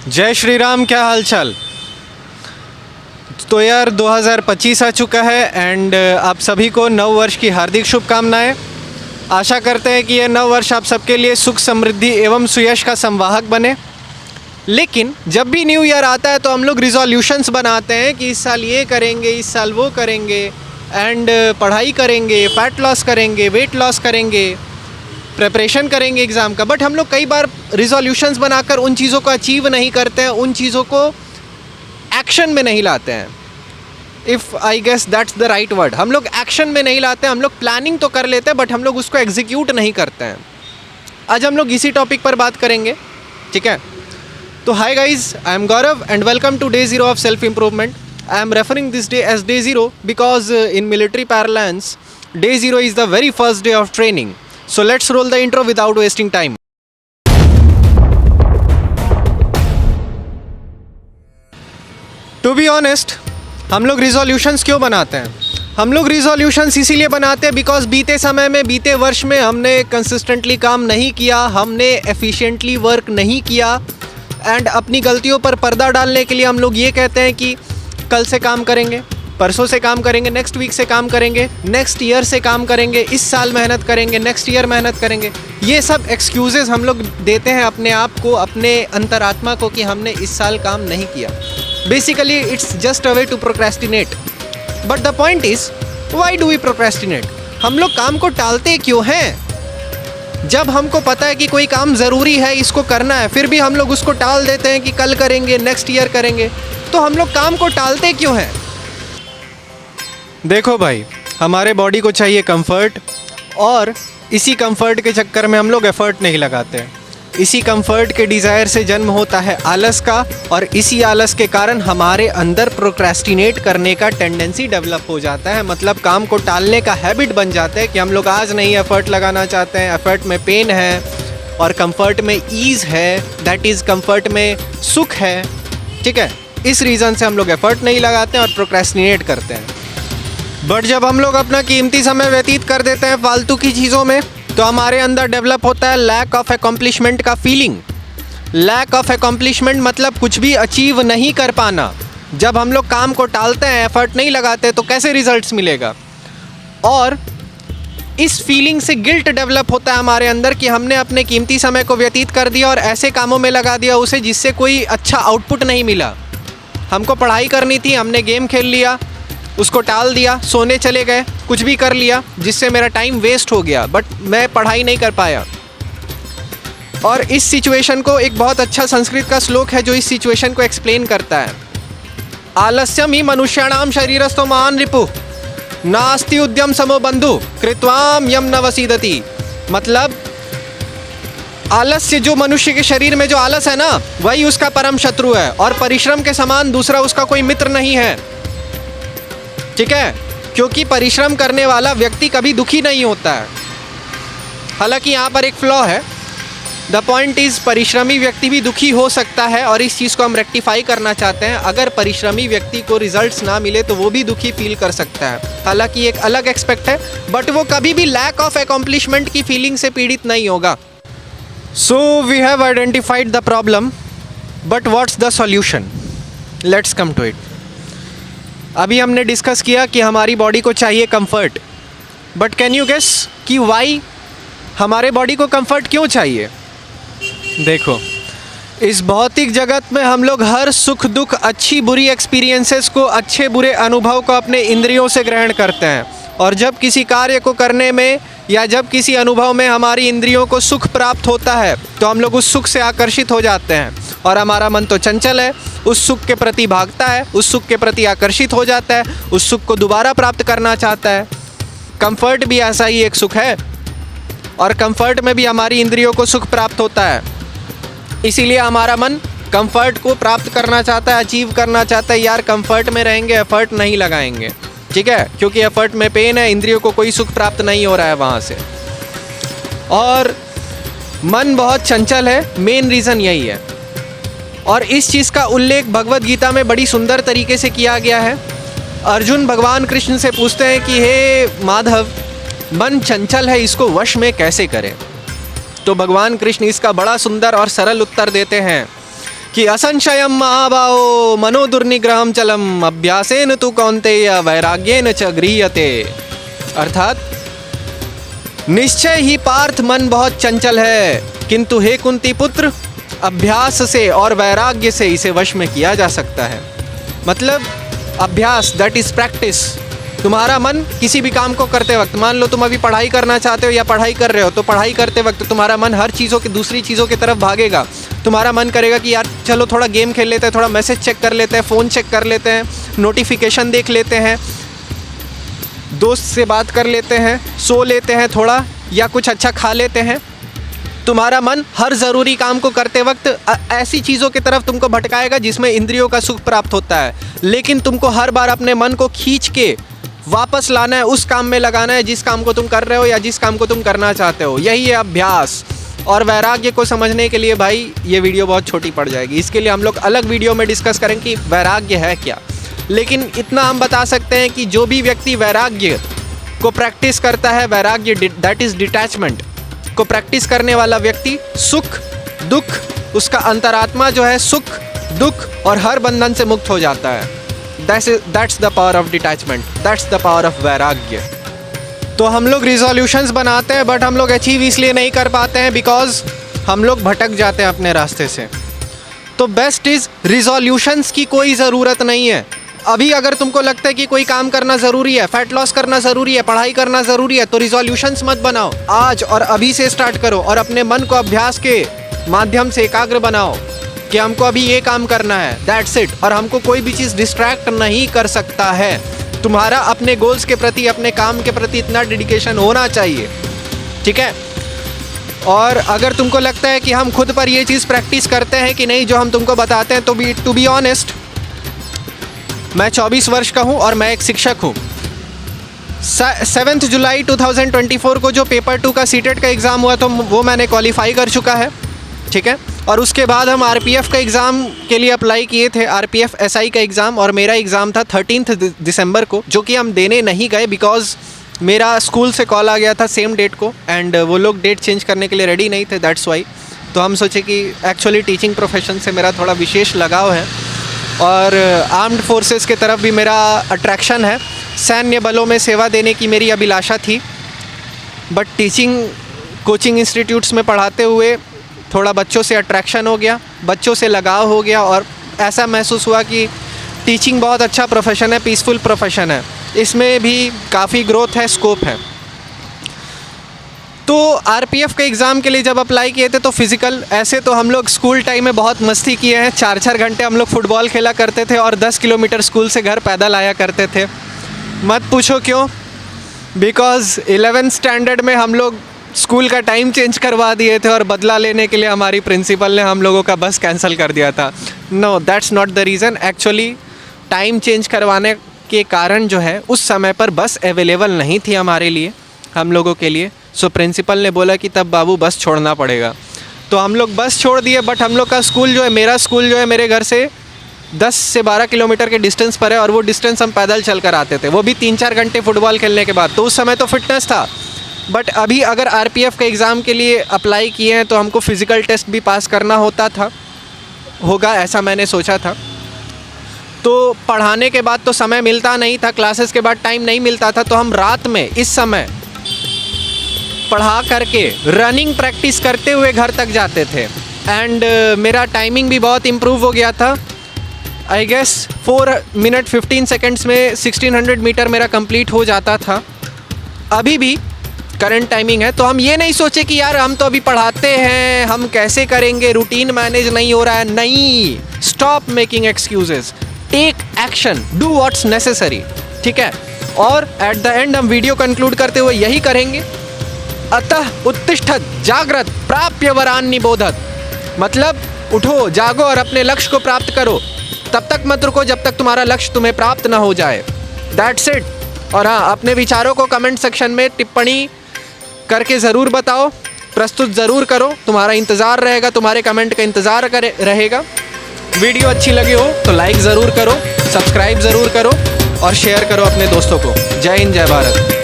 जय श्री राम। क्या हाल चाल। तो यार 2025 आ चुका है एंड आप सभी को नव वर्ष की हार्दिक शुभकामनाएं। आशा करते हैं कि यह नव वर्ष आप सबके लिए सुख समृद्धि एवं सुयश का संवाहक बने। लेकिन जब भी न्यू ईयर आता है तो हम लोग रिजोल्यूशंस बनाते हैं कि इस साल ये करेंगे, इस साल वो करेंगे एंड पढ़ाई करेंगे, फैट लॉस करेंगे, वेट लॉस करेंगे, प्रिपरेशन करेंगे एग्ज़ाम का। बट हम लोग कई बार रिजोल्यूशंस बनाकर उन चीज़ों को अचीव नहीं करते हैं, उन चीज़ों को एक्शन में नहीं लाते हैं। If I guess that's the right word. हम लोग एक्शन में नहीं लाते हैं। हम लोग प्लानिंग तो कर लेते हैं बट हम लोग उसको एग्जीक्यूट नहीं करते हैं। आज हम लोग इसी टॉपिक पर बात करेंगे, ठीक है। तो hi guys, I am Gaurav and welcome to day zero of self improvement. I am referring this day as day zero because in military parlance day zero is the very first day of training. So let's roll the intro without wasting time. To be honest, हम लोग resolutions क्यों बनाते हैं? हम लोग resolutions इसीलिए बनाते हैं बिकॉज बीते समय में, बीते वर्ष में हमने कंसिस्टेंटली काम नहीं किया, हमने एफिशिएंटली वर्क नहीं किया एंड अपनी गलतियों पर पर्दा डालने के लिए हम लोग ये कहते हैं कि कल से काम करेंगे, परसों से काम करेंगे, नेक्स्ट वीक से काम करेंगे, नेक्स्ट ईयर से काम करेंगे, इस साल मेहनत करेंगे, नेक्स्ट ईयर मेहनत करेंगे। ये सब एक्सक्यूज़ेस हम लोग देते हैं अपने आप को, अपने अंतरात्मा को कि हमने इस साल काम नहीं किया। Basically it's just a way to procrastinate. But the point is, why do we procrastinate? हम लोग काम को टालते क्यों हैं? जब हमको पता है कि कोई काम ज़रूरी है, इसको करना है, फिर भी हम लोग उसको टाल देते हैं कि कल करेंगे, नेक्स्ट ईयर करेंगे। तो हम लोग काम को टालते क्यों हैं? देखो भाई, हमारे बॉडी को चाहिए कंफर्ट और इसी कंफर्ट के चक्कर में हम लोग एफर्ट नहीं लगाते। इसी कंफर्ट के डिज़ायर से जन्म होता है आलस का और इसी आलस के कारण हमारे अंदर प्रोक्रेस्टिनेट करने का टेंडेंसी डेवलप हो जाता है। मतलब काम को टालने का हैबिट बन जाता है कि हम लोग आज नहीं एफर्ट लगाना चाहते हैं, एफर्ट में पेन है और कंफर्ट में ईज़ है, दैट इज़ कंफर्ट में सुख है, ठीक है। इस रीज़न से हम लोग एफर्ट नहीं लगाते हैं और प्रोक्रेस्टिनेट करते हैं। बट जब हम लोग अपना कीमती समय व्यतीत कर देते हैं फालतू की चीज़ों में तो हमारे अंदर डेवलप होता है लैक ऑफ अकम्प्लिशमेंट का फीलिंग। लैक ऑफ अकम्प्लिशमेंट मतलब कुछ भी अचीव नहीं कर पाना। जब हम लोग काम को टालते हैं, एफर्ट नहीं लगाते तो कैसे रिजल्ट्स मिलेगा? और इस फीलिंग से गिल्ट डेवलप होता है हमारे अंदर कि हमने अपने कीमती समय को व्यतीत कर दिया और ऐसे कामों में लगा दिया उसे जिससे कोई अच्छा आउटपुट नहीं मिला। हमको पढ़ाई करनी थी, हमने गेम खेल लिया, उसको टाल दिया, सोने चले गए, कुछ भी कर लिया जिससे मेरा टाइम वेस्ट हो गया, बट मैं पढ़ाई नहीं कर पाया। और इस सिचुएशन को एक बहुत अच्छा संस्कृत का श्लोक है जो इस सिचुएशन को एक्सप्लेन करता है। आलस्यम ही मनुष्याणाम शरीरस्थो महान रिपु नास्ति उद्यम समो बंधु कृत्वाम यम न वसीदति। मतलब आलस्य, जो मनुष्य के शरीर में जो आलस है ना, वही उसका परम शत्रु है और परिश्रम के समान दूसरा उसका कोई मित्र नहीं है, ठीक है। क्योंकि परिश्रम करने वाला व्यक्ति कभी दुखी नहीं होता है। हालांकि यहाँ पर एक फ्लॉ है। द पॉइंट इज़, परिश्रमी व्यक्ति भी दुखी हो सकता है और इस चीज़ को हम रेक्टिफाई करना चाहते हैं। अगर परिश्रमी व्यक्ति को रिजल्ट्स ना मिले तो वो भी दुखी फील कर सकता है। हालांकि एक अलग एक्सपेक्ट है, बट वो कभी भी लैक ऑफ अकम्प्लिशमेंट की फीलिंग से पीड़ित नहीं होगा। So we have identified the problem, but what's the solution? Let's come to it. अभी हमने डिस्कस किया कि हमारी बॉडी को चाहिए comfort, but can you guess कि वाई हमारे बॉडी को कंफर्ट क्यों चाहिए? देखो, इस भौतिक जगत में हम लोग हर सुख दुख, अच्छी बुरी एक्सपीरियंसेस को, अच्छे बुरे अनुभव को अपने इंद्रियों से ग्रहण करते हैं। और जब किसी कार्य को करने में या जब किसी अनुभव में हमारी इंद्रियों को सुख प्राप्त होता है तो हम लोग उस सुख से आकर्षित हो जाते हैं और हमारा मन तो चंचल है, उस सुख के प्रति भागता है, उस सुख के प्रति आकर्षित हो जाता है, उस सुख को दोबारा प्राप्त करना चाहता है। कंफर्ट भी ऐसा ही एक सुख है और कंफर्ट में भी हमारी इंद्रियों को सुख प्राप्त होता है। इसीलिए हमारा मन कंफर्ट को प्राप्त करना चाहता है, अचीव करना चाहता है। यार कंफर्ट में रहेंगे, एफर्ट नहीं लगाएंगे, ठीक है, क्योंकि एफर्ट में पेन है, इंद्रियों को कोई सुख प्राप्त नहीं हो रहा है वहाँ से। और मन बहुत चंचल है, मेन रीज़न यही है। और इस चीज़ का उल्लेख भगवत गीता में बड़ी सुंदर तरीके से किया गया है। अर्जुन भगवान कृष्ण से पूछते हैं कि हे माधव, मन चंचल है, इसको वश में कैसे करें? तो भगवान कृष्ण इसका बड़ा सुंदर और सरल उत्तर देते हैं कि असंशयम महाभावो मनो दुर्निग्रहम चलम अभ्यासेन तु कौन्तेय वैराग्येन च गृह्यते। अर्थात निश्चय ही पार्थ मन बहुत चंचल है, किंतु हे कुंती पुत्र अभ्यास से और वैराग्य से इसे वश में किया जा सकता है। मतलब अभ्यास, दैट इज प्रैक्टिस। तुम्हारा मन किसी भी काम को करते वक्त, मान लो तुम अभी पढ़ाई करना चाहते हो या पढ़ाई कर रहे हो, तो पढ़ाई करते वक्त तुम्हारा मन हर चीज़ों की दूसरी चीज़ों की तरफ भागेगा। तुम्हारा मन करेगा कि यार चलो थोड़ा गेम खेल लेते हैं, थोड़ा मैसेज चेक कर लेते हैं, फ़ोन चेक कर लेते हैं, नोटिफिकेशन देख लेते हैं, दोस्त से बात कर लेते हैं, सो लेते हैं थोड़ा, या कुछ अच्छा खा लेते हैं। तुम्हारा मन हर ज़रूरी काम को करते वक्त ऐसी चीज़ों की तरफ तुमको भटकाएगा जिसमें इंद्रियों का सुख प्राप्त होता है। लेकिन तुमको हर बार अपने मन को खींच के वापस लाना है, उस काम में लगाना है जिस काम को तुम कर रहे हो या जिस काम को तुम करना चाहते हो। यही है अभ्यास। और वैराग्य को समझने के लिए भाई ये वीडियो बहुत छोटी पड़ जाएगी, इसके लिए हम लोग अलग वीडियो में डिस्कस करेंगे कि वैराग्य है क्या। लेकिन इतना हम बता सकते हैं कि जो भी व्यक्ति वैराग्य को प्रैक्टिस करता है, वैराग्य दैट इज़ डिटैचमेंट को प्रैक्टिस करने वाला व्यक्ति सुख दुख, उसका अंतरात्मा जो है सुख दुख और हर बंधन से मुक्त हो जाता है। That's the power of detachment, that's the power of वैराग्य। तो हम लोग रिजोल्यूशंस बनाते हैं बट हम लोग अचीव इसलिए नहीं कर पाते हैं बिकॉज हम लोग भटक जाते हैं अपने रास्ते से। तो बेस्ट इज़ रिजोल्यूशंस की कोई ज़रूरत नहीं है। अभी अगर तुमको लगता है कि कोई काम करना ज़रूरी है, फैट लॉस करना ज़रूरी है, पढ़ाई करना ज़रूरी है, तो रिजोल्यूशंस मत बनाओ। आज और अभी से स्टार्ट करो और अपने मन को अभ्यास के माध्यम से एकाग्र बनाओ कि हमको अभी ये काम करना है, दैट्स इट। और हमको कोई भी चीज़ डिस्ट्रैक्ट नहीं कर सकता है। तुम्हारा अपने गोल्स के प्रति, अपने काम के प्रति इतना डेडिकेशन होना चाहिए, ठीक है। और अगर तुमको लगता है कि हम खुद पर ये चीज़ प्रैक्टिस करते हैं कि नहीं जो हम तुमको बताते हैं, तो टू बी ऑनेस्ट, मैं 24 वर्ष का हूँ और मैं एक शिक्षक हूँ। 7 जुलाई 2024 को जो पेपर 2 का सीटेट का एग्ज़ाम हुआ तो वो मैंने क्वालिफाई कर चुका है, ठीक है। और उसके बाद हम आरपीएफ का एग्ज़ाम के लिए अप्लाई किए थे, आरपीएफ एसआई का एग्ज़ाम, और मेरा एग्ज़ाम था 13 दिसंबर को, जो कि हम देने नहीं गए बिकॉज़ मेरा स्कूल से कॉल आ गया था सेम डेट को एंड वो लोग डेट चेंज करने के लिए रेडी नहीं थे, दैट्स वाई। तो हम सोचे कि एक्चुअली टीचिंग प्रोफेशन से मेरा थोड़ा विशेष लगाव है और आर्म्ड फोर्सेस के तरफ भी मेरा अट्रैक्शन है। सैन्य बलों में सेवा देने की मेरी अभिलाषा थी, बट टीचिंग कोचिंग इंस्टीट्यूट्स में पढ़ाते हुए थोड़ा बच्चों से अट्रैक्शन हो गया, बच्चों से लगाव हो गया और ऐसा महसूस हुआ कि टीचिंग बहुत अच्छा प्रोफेशन है, पीसफुल प्रोफेशन है, इसमें भी काफ़ी ग्रोथ है, स्कोप है। तो आरपीएफ के एग्ज़ाम के लिए जब अप्लाई किए थे तो फिज़िकल, ऐसे तो हम लोग स्कूल टाइम में बहुत मस्ती किए हैं, 4-4 घंटे हम लोग फुटबॉल खेला करते थे और 10 किलोमीटर स्कूल से घर पैदल आया करते थे। मत पूछो क्यों, बिकॉज़ 11th स्टैंडर्ड में हम लोग स्कूल का टाइम चेंज करवा दिए थे और बदला लेने के लिए हमारी प्रिंसिपल ने हम लोगों का बस कैंसिल कर दिया था। No, that's not the reason. Actually time change करवाने के कारण जो है उस समय पर बस अवेलेबल नहीं थी हमारे लिए, हम लोगों के लिए। सो प्रिंसिपल ने बोला कि तब बाबू बस छोड़ना पड़ेगा, तो हम लोग बस छोड़ दिए। बट हम लोग का स्कूल जो है, मेरा स्कूल जो है मेरे घर से 10 से 12 किलोमीटर के डिस्टेंस पर है और वो डिस्टेंस हम पैदल चल कर आते थे, वो भी 3-4 घंटे फुटबॉल खेलने के बाद। तो उस समय तो फिटनेस था, बट अभी अगर आरपीएफ के एग्ज़ाम के लिए अप्लाई किए हैं तो हमको फ़िज़िकल टेस्ट भी पास करना होगा, ऐसा मैंने सोचा था। तो पढ़ाने के बाद तो समय मिलता नहीं था, क्लासेस के बाद टाइम नहीं मिलता था, तो हम रात में इस समय पढ़ा करके रनिंग प्रैक्टिस करते हुए घर तक जाते थे एंड मेरा टाइमिंग भी बहुत इम्प्रूव हो गया था। आई गेस 4 मिनट 15 सेकेंड्स में 1600 मीटर मेरा कंप्लीट हो जाता था। अभी भी करंट टाइमिंग है, तो हम ये नहीं सोचे कि यार हम तो अभी पढ़ाते हैं, हम कैसे करेंगे, रूटीन मैनेज नहीं हो रहा है। नहीं, stop making excuses, take action, do what's necessary, ठीक है। और एट द एंड हम वीडियो कंक्लूड करते हुए यही करेंगे, अतः उत्तिष्ठत जागृत प्राप्य वरान निबोधत, मतलब उठो, जागो और अपने लक्ष्य को प्राप्त करो। तब तक मत रुको जब तक तुम्हारा लक्ष्य तुम्हें प्राप्त ना हो जाए, दैट्स इट। और हाँ, अपने विचारों को कमेंट सेक्शन में टिप्पणी करके ज़रूर बताओ, प्रस्तुत ज़रूर करो, तुम्हारा इंतज़ार रहेगा, तुम्हारे कमेंट का इंतज़ार रहेगा। वीडियो अच्छी लगी हो तो लाइक ज़रूर करो, सब्सक्राइब ज़रूर करो और शेयर करो अपने दोस्तों को। जय हिंद, जय भारत।